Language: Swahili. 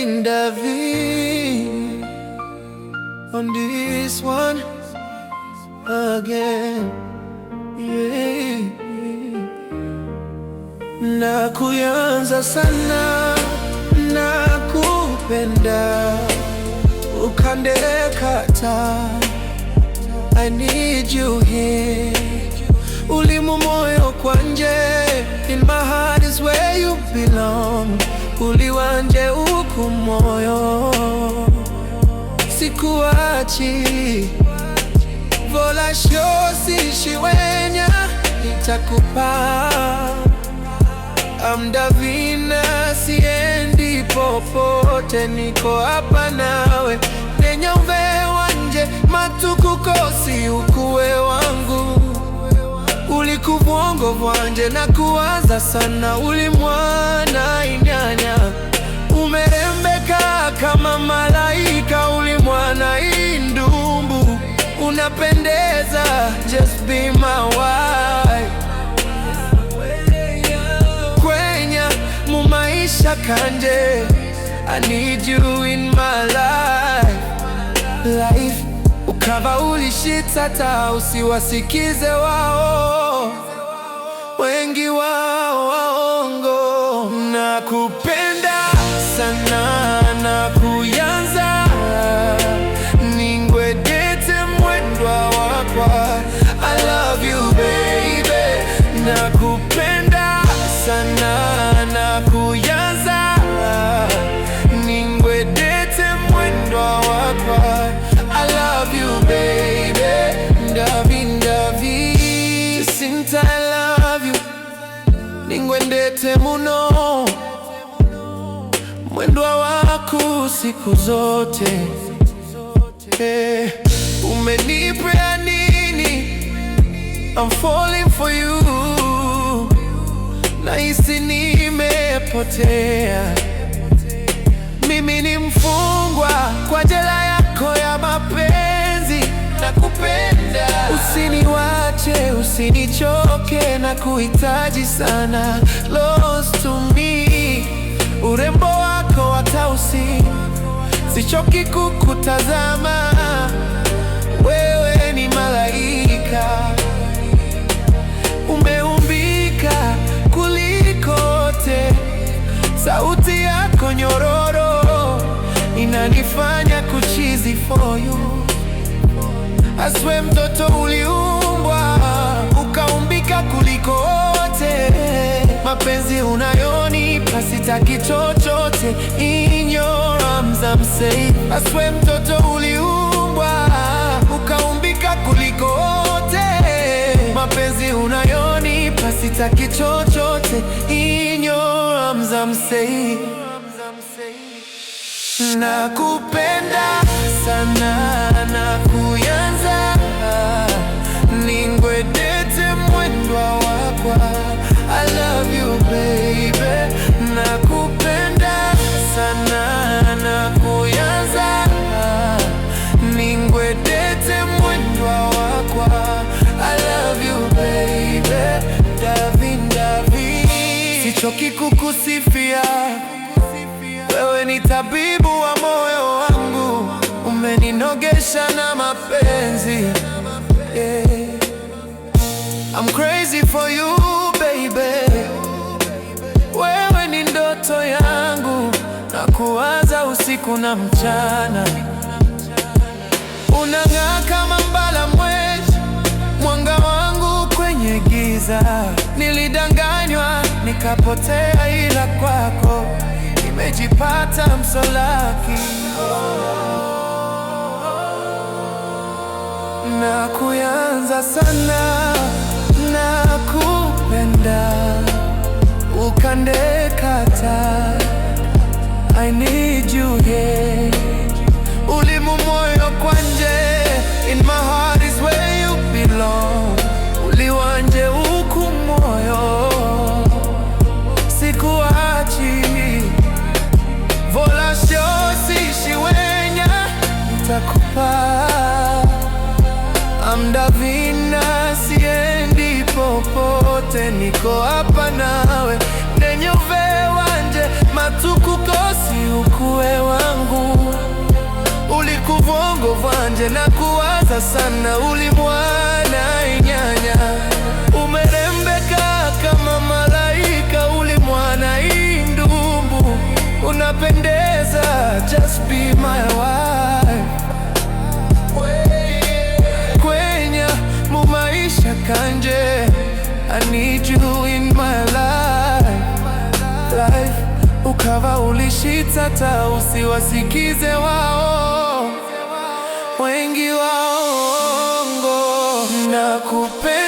Davin on this one again, yeah. Na kuyanza sana na kupenda ukandekata, I need you here. Ulimu moyo kwa nje, in my heart is where you belong. Uliwanje uku moyo, sikuachi. Vola shosi shiwenya, nitakupa. I'm Davina, siendi popote, niko hapa nawe. Nenyove wanje, matukukosi ukuwe wangu. Ulikubwongo bwanje na kuwaza sana, ulimwana inyanya. Umerembeka kama malaika, ulimwana indumbu. Unapendeza, just be my wife. Kwenya mumaisha kanje, I need you in my life. Ukava ulishitata, usiwasikize wao, wengi wao waongo. Nakupenda sana na kuyanza, ningwedete mwendwa wakwa. I love you baby. Nakupenda sana na kuyanza, ningwedete mwendwa wakwa. I love you baby, Davin, Davin. Sinta I love you, ningwendete muno, mwendwa waku siku zote. Umenipea nini? I'm falling for you. Nahisi nimepotea, mimi ni mfungwa kwa jela yako ya mapenzi. Nakupenda, usiniwache, usinichoke, na kuhitaji sana. Lost to me, urembo wako wa tausi, sichoki kukutazama. Wewe ni malaika, umeumbika kulikote. Sauti yako nyororo inanifanya kuchizi for you. Aswe mtoto uliumbwa, ukaumbika kulikote. Mapenzi unayonipa sitaki chochote, in your arms I'm safe. Aswe mtoto uliumbwa, ukaumbika kulikote. Mapenzi unayonipa sitaki chochote, in your arms I'm safe. Nakupenda sana na kuyanza, ningwedete mwendwa wakwa. I love you baby. Nakupenda sana na kuyanza, ningwedete mwendwa wakwa. I love you baby, Davin, Davin. Sichoki kukusifia, wewe ni tabibu wa moyo wangu. Umeninogesha na mapenzi, yeah. I'm crazy for you baby. Wewe ni ndoto yangu, na kuwaza usiku na mchana. Unang'aa kama mbala mwezi, mwanga wangu kwenye giza. Nilidanganywa nikapotea, ila kwako nimejipata msolaki. Na kuyanza sana na kupenda ukandekata, I need you here. Ulimu moyo kwa nje, in my heart is where you belong. Uliwanje uku moyo, sikuachi. Vola shosi shiwenya, nitakupa. I'm Davina, siendi popote, niko hapa nawe nenyove wanje matukukosi ukuwe wangu ulikuvongo vanje na kuwaza sana ulimwana inyanya umerembeka kama malaika ulimwana indumbu unapendeza just be my wife kwenya mumaisha kanje I need you in my life ukava ulishitata usiwasikize wao wengi waongo nakupenda